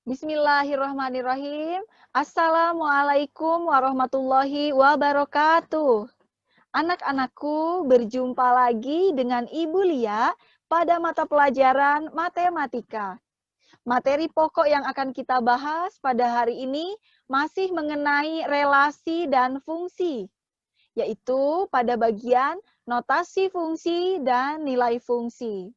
Bismillahirrahmanirrahim. Assalamualaikum warahmatullahi wabarakatuh. Anak-anakku, berjumpa lagi dengan Ibu Lia pada mata pelajaran matematika. Materi pokok yang akan kita bahas pada hari ini masih mengenai relasi dan fungsi, yaitu pada bagian notasi fungsi dan nilai fungsi.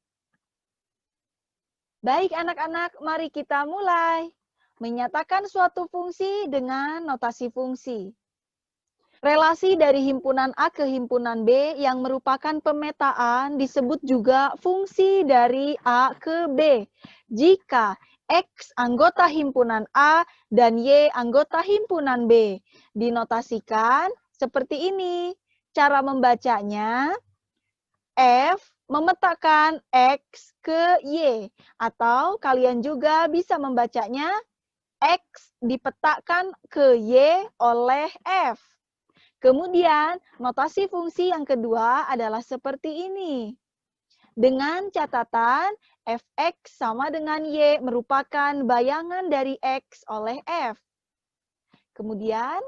Baik anak-anak, mari kita mulai. Menyatakan suatu fungsi dengan notasi fungsi. Relasi dari himpunan A ke himpunan B yang merupakan pemetaan disebut juga fungsi dari A ke B. Jika X anggota himpunan A dan Y anggota himpunan B. Dinotasikan seperti ini. Cara membacanya, F memetakan X ke Y, atau kalian juga bisa membacanya X dipetakan ke Y oleh F. Kemudian, notasi fungsi yang kedua adalah seperti ini. Dengan catatan, Fx sama dengan Y merupakan bayangan dari X oleh F. Kemudian,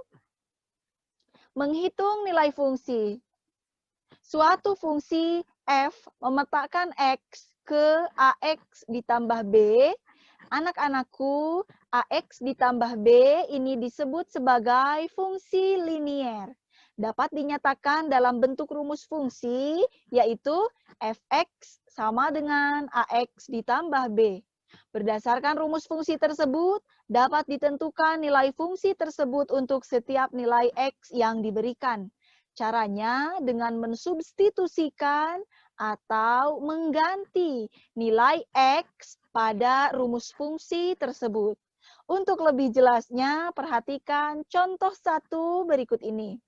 menghitung nilai fungsi. Suatu fungsi F memetakan X ke AX ditambah B. Anak-anakku, AX ditambah B ini disebut sebagai fungsi linier. Dapat dinyatakan dalam bentuk rumus fungsi, yaitu Fx sama dengan AX ditambah B. Berdasarkan rumus fungsi tersebut, dapat ditentukan nilai fungsi tersebut untuk setiap nilai X yang diberikan. Caranya dengan mensubstitusikan atau mengganti nilai X pada rumus fungsi tersebut. Untuk lebih jelasnya, perhatikan contoh 1 berikut ini.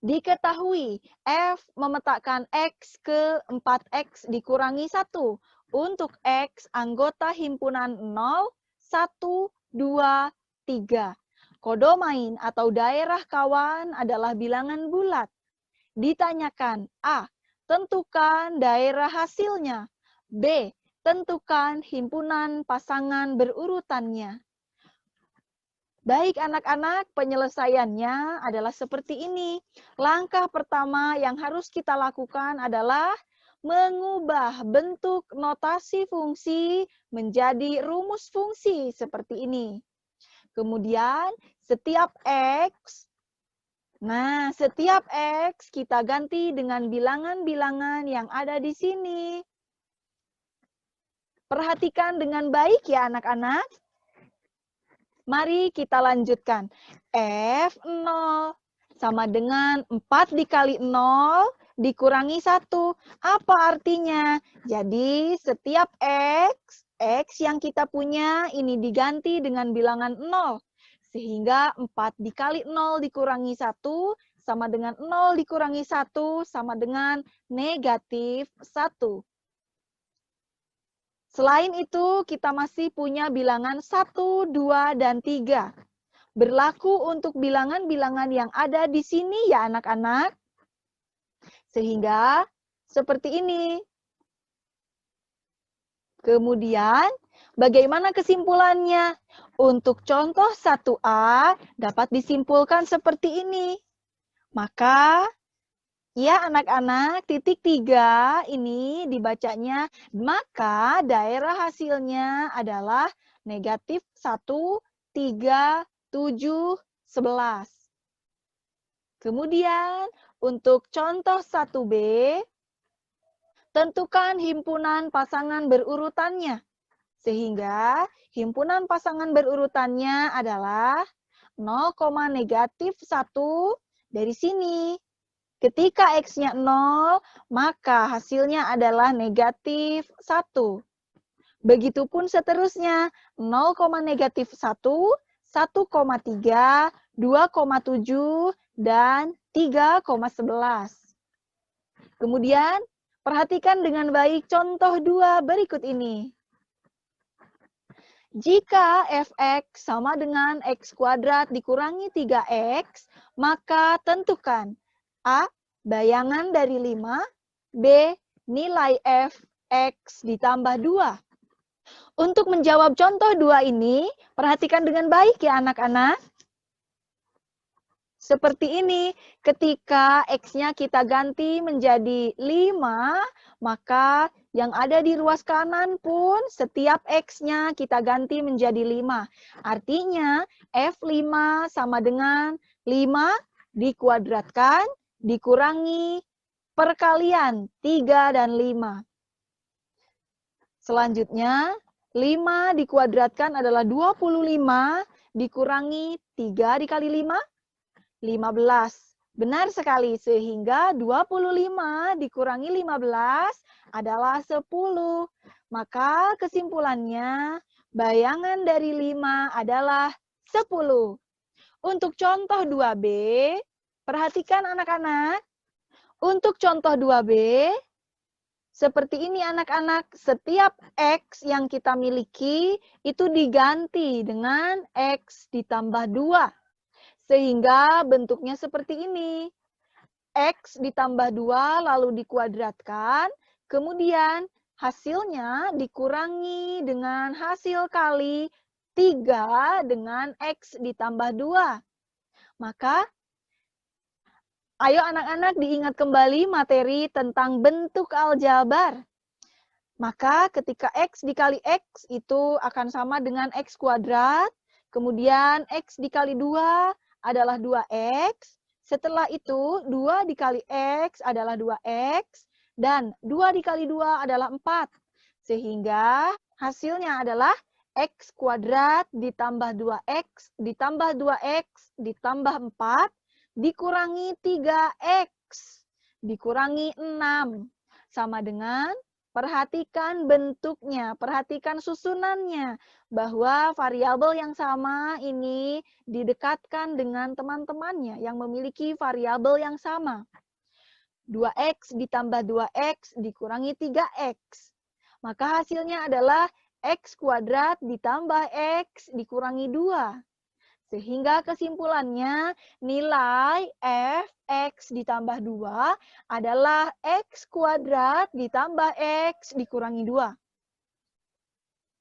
Diketahui F memetakan X ke 4X dikurangi 1 untuk X anggota himpunan 0, 1, 2, 3. Kodomain atau daerah kawan adalah bilangan bulat. Ditanyakan A. Tentukan daerah hasilnya. B. Tentukan himpunan pasangan berurutannya. Baik anak-anak, penyelesaiannya adalah seperti ini. Langkah pertama yang harus kita lakukan adalah mengubah bentuk notasi fungsi menjadi rumus fungsi seperti ini. Kemudian setiap X kita ganti dengan bilangan-bilangan yang ada di sini. Perhatikan dengan baik ya anak-anak. Mari kita lanjutkan. F0 sama dengan 4 dikali 0 dikurangi 1. Apa artinya? Jadi setiap X yang kita punya ini diganti dengan bilangan 0. Sehingga 4 dikali 0 dikurangi 1 sama dengan 0 dikurangi 1 sama dengan negatif 1. Selain itu, kita masih punya bilangan 1, 2, dan 3. Berlaku untuk bilangan-bilangan yang ada di sini ya anak-anak. Sehingga seperti ini. Kemudian, bagaimana kesimpulannya? Untuk contoh 1A dapat disimpulkan seperti ini. Maka, ya anak-anak, titik 3 ini dibacanya, maka daerah hasilnya adalah negatif 1, 3, 7, 11. Kemudian untuk contoh 1B, tentukan himpunan pasangan berurutannya. Sehingga himpunan pasangan berurutannya adalah 0, negatif 1 dari sini. Ketika X-nya 0, maka hasilnya adalah negatif 1. Begitupun seterusnya, 0, negatif 1, 1,3, 2,7, dan 3,11. Kemudian, perhatikan dengan baik contoh 2 berikut ini. Jika Fx sama dengan X kuadrat dikurangi 3X, maka tentukan A. Bayangan dari 5. B. Nilai Fx ditambah 2. Untuk menjawab contoh 2 ini, perhatikan dengan baik ya anak-anak. Seperti ini, ketika X-nya kita ganti menjadi 5, maka yang ada di ruas kanan pun setiap X-nya kita ganti menjadi 5. Artinya, F5 sama dengan 5 dikuadratkan, dikurangi perkalian 3 dan 5. Selanjutnya, 5 dikuadratkan adalah 25, dikurangi 3 dikali 5, 15. Benar sekali, sehingga 25 dikurangi 15 adalah 10. Maka kesimpulannya, bayangan dari 5 adalah 10. Untuk contoh 2B, perhatikan anak-anak. Untuk contoh 2B, seperti ini anak-anak, setiap X yang kita miliki itu diganti dengan X ditambah 2. Sehingga bentuknya seperti ini. X ditambah 2 lalu dikuadratkan, kemudian hasilnya dikurangi dengan hasil kali 3 dengan X ditambah 2. Maka, ayo anak-anak diingat kembali materi tentang bentuk aljabar. Maka ketika X dikali X itu akan sama dengan X kuadrat, kemudian X dikali 2 adalah 2X, setelah itu 2 dikali X adalah 2X, dan 2 dikali 2 adalah 4. Sehingga hasilnya adalah X kuadrat ditambah 2X, ditambah 2X, ditambah 4, dikurangi 3X, dikurangi 6. Sama dengan, perhatikan bentuknya, perhatikan susunannya, bahwa variabel yang sama ini didekatkan dengan teman-temannya yang memiliki variabel yang sama. 2X ditambah 2X dikurangi 3X. Maka hasilnya adalah X kuadrat ditambah X dikurangi 2. Sehingga kesimpulannya nilai Fx ditambah 2 adalah X kuadrat ditambah X dikurangi 2.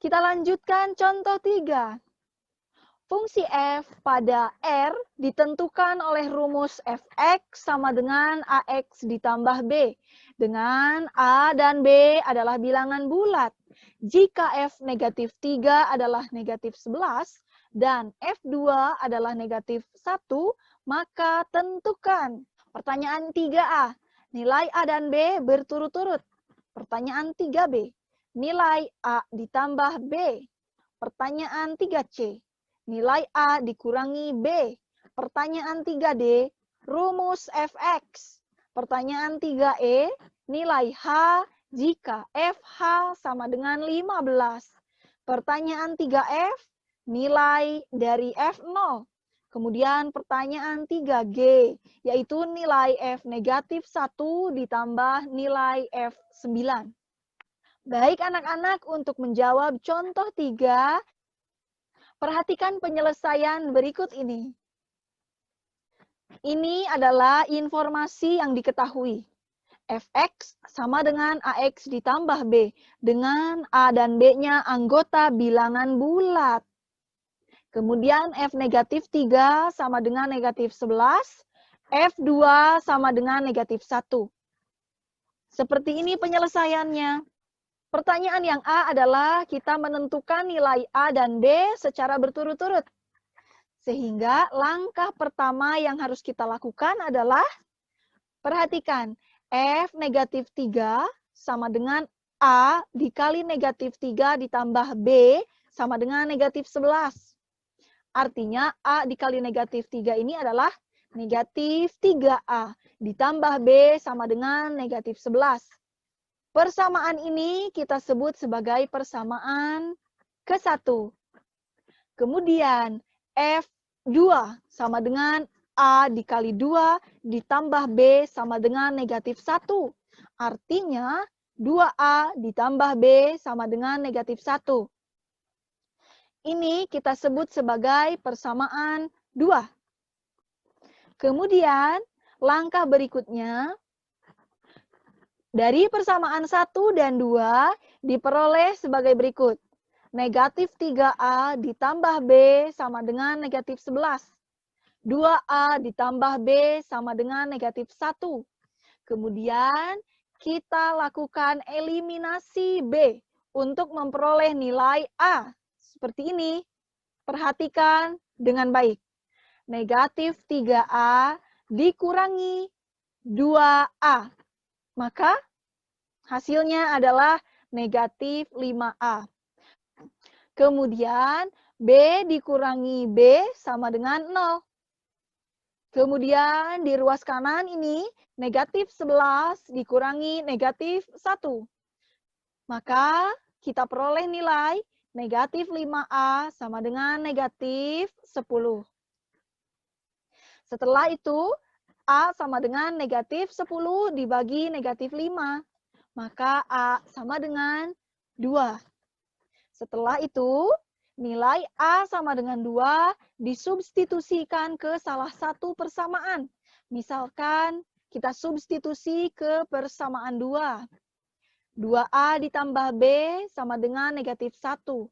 Kita lanjutkan contoh 3. Fungsi f pada R ditentukan oleh rumus Fx sama dengan Ax ditambah B. Dengan A dan B adalah bilangan bulat. Jika F negatif 3 adalah negatif 11, dan F2 adalah negatif 1, maka tentukan. Pertanyaan 3A, nilai A dan B berturut-turut. Pertanyaan 3B, nilai A ditambah B. Pertanyaan 3C, nilai A dikurangi B. Pertanyaan 3D, rumus Fx. Pertanyaan 3E, nilai H jika FH sama dengan 15. Pertanyaan 3F, nilai dari F0. Kemudian pertanyaan 3G, yaitu nilai F negatif 1 ditambah nilai F9. Baik anak-anak, untuk menjawab contoh 3, perhatikan penyelesaian berikut ini. Ini adalah informasi yang diketahui. Fx sama dengan Ax ditambah B, dengan A dan B-nya anggota bilangan bulat. Kemudian F negatif 3 sama dengan negatif 11, F2 sama dengan negatif 1. Seperti ini penyelesaiannya. Pertanyaan yang A adalah kita menentukan nilai A dan B secara berturut-turut. Sehingga langkah pertama yang harus kita lakukan adalah, perhatikan, F negatif 3 sama dengan A dikali negatif 3 ditambah B sama dengan negatif 11. Artinya A dikali negatif 3 ini adalah negatif 3A. Ditambah B sama dengan negatif 11. Persamaan ini kita sebut sebagai persamaan ke-1. Kemudian F2 sama dengan A dikali 2 ditambah B sama dengan negatif 1. Artinya 2A ditambah B sama dengan negatif 1. Ini kita sebut sebagai persamaan 2. Kemudian, langkah berikutnya, dari persamaan 1 dan 2 diperoleh sebagai berikut. Negatif 3A ditambah B sama dengan negatif 11. 2A ditambah B sama dengan negatif 1. Kemudian kita lakukan eliminasi B untuk memperoleh nilai A. Seperti ini. Perhatikan dengan baik. Negatif 3A dikurangi 2A. Maka hasilnya adalah negatif 5A. Kemudian B dikurangi B sama dengan 0. Kemudian di ruas kanan ini negatif 11 dikurangi negatif 1. Maka kita peroleh nilai negatif 5A sama dengan negatif 10. Setelah itu A sama dengan negatif 10 dibagi negatif 5. Maka A sama dengan 2. Setelah itu, nilai A sama dengan 2 disubstitusikan ke salah satu persamaan. Misalkan kita substitusi ke persamaan 2. 2A ditambah B sama dengan negatif 1.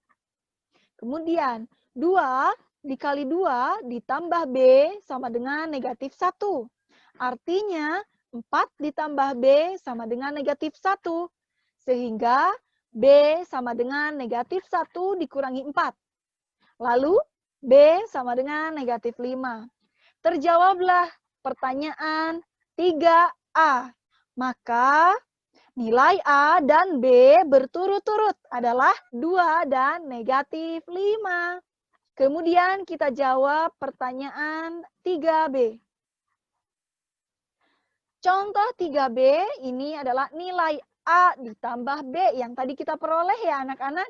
Kemudian 2 dikali 2 ditambah B sama dengan negatif 1. Artinya 4 ditambah B sama dengan negatif 1. Sehingga B sama dengan negatif 1 dikurangi 4. Lalu B sama dengan negatif 5. Terjawablah pertanyaan 3A. Maka nilai A dan B berturut-turut adalah 2 dan negatif 5. Kemudian kita jawab pertanyaan 3B. Contoh 3B ini adalah nilai A ditambah B yang tadi kita peroleh ya anak-anak.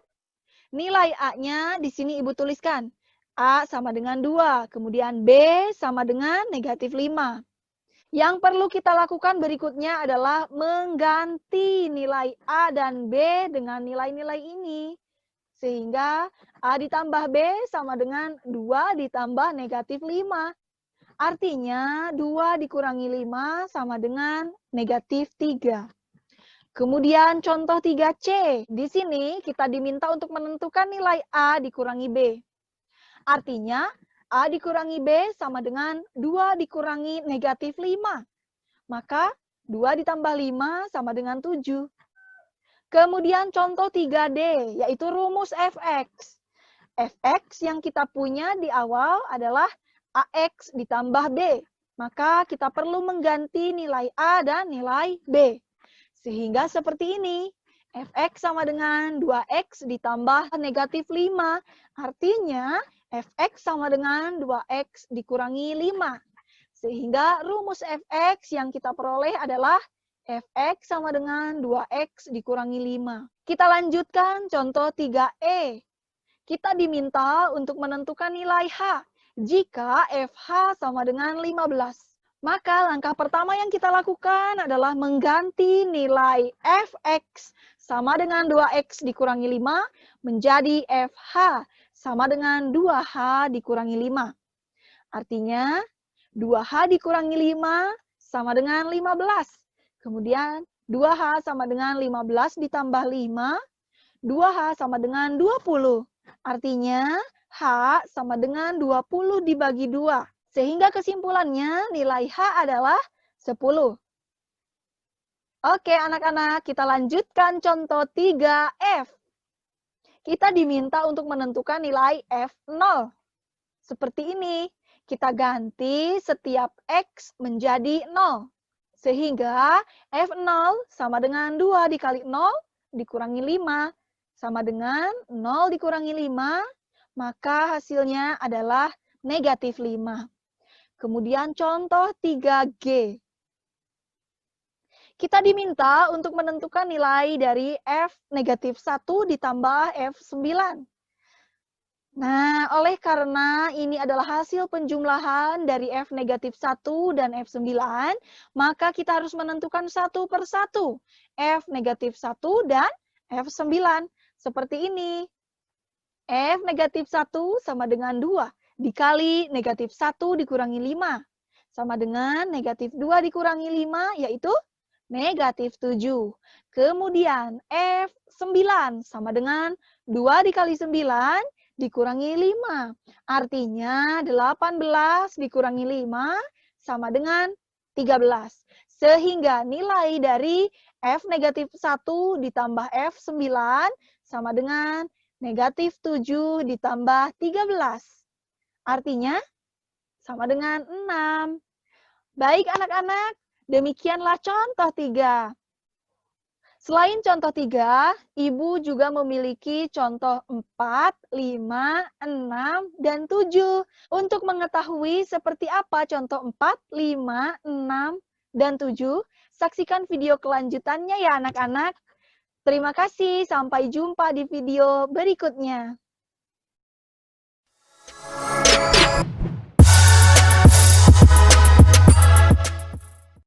Nilai A-nya di sini Ibu tuliskan. A sama dengan 2, kemudian B sama dengan negatif 5. Yang perlu kita lakukan berikutnya adalah mengganti nilai A dan B dengan nilai-nilai ini. Sehingga A ditambah B sama dengan 2 ditambah negatif 5. Artinya 2 dikurangi 5 sama dengan negatif 3. Kemudian contoh 3C, di sini kita diminta untuk menentukan nilai A dikurangi B. Artinya A dikurangi B sama dengan 2 dikurangi negatif 5. Maka 2 ditambah 5 sama dengan 7. Kemudian contoh 3D, yaitu rumus fx. Fx yang kita punya di awal adalah AX ditambah B. Maka kita perlu mengganti nilai A dan nilai B. Sehingga seperti ini, fx sama dengan 2x ditambah negatif 5. Artinya, fx sama dengan 2x dikurangi 5. Sehingga rumus fx yang kita peroleh adalah fx sama dengan 2x dikurangi 5. Kita lanjutkan contoh 3E. Kita diminta untuk menentukan nilai H jika fh sama dengan 15. Maka langkah pertama yang kita lakukan adalah mengganti nilai fx sama dengan 2x dikurangi 5 menjadi fh sama dengan 2h dikurangi 5. Artinya 2h dikurangi 5 sama dengan 15. Kemudian 2h sama dengan 15 ditambah 5, 2h sama dengan 20. Artinya h sama dengan 20 dibagi 2. Sehingga kesimpulannya nilai H adalah 10. Oke anak-anak, kita lanjutkan contoh 3F. Kita diminta untuk menentukan nilai F0. Seperti ini, kita ganti setiap X menjadi 0. Sehingga F0 sama dengan 2 dikali 0 dikurangi 5. Sama dengan 0 dikurangi 5, maka hasilnya adalah negatif 5. Kemudian contoh 3G. Kita diminta untuk menentukan nilai dari F negatif 1 ditambah F9. Nah, oleh karena ini adalah hasil penjumlahan dari F negatif 1 dan F9, maka kita harus menentukan satu per satu. F negatif 1 dan F9. Seperti ini. F negatif 1 sama dengan 2. Dikali negatif 1 dikurangi 5. Sama dengan negatif 2 dikurangi 5, yaitu negatif 7. Kemudian F9 sama dengan 2 dikali 9 dikurangi 5. Artinya 18 dikurangi 5 sama dengan 13. Sehingga nilai dari F negatif 1 ditambah F9 sama dengan negatif 7 ditambah 13. Artinya sama dengan 6. Baik anak-anak, demikianlah contoh 3. Selain contoh 3, Ibu juga memiliki contoh 4, 5, 6, dan 7. Untuk mengetahui seperti apa contoh 4, 5, 6, dan 7, saksikan video kelanjutannya ya anak-anak. Terima kasih, sampai jumpa di video berikutnya.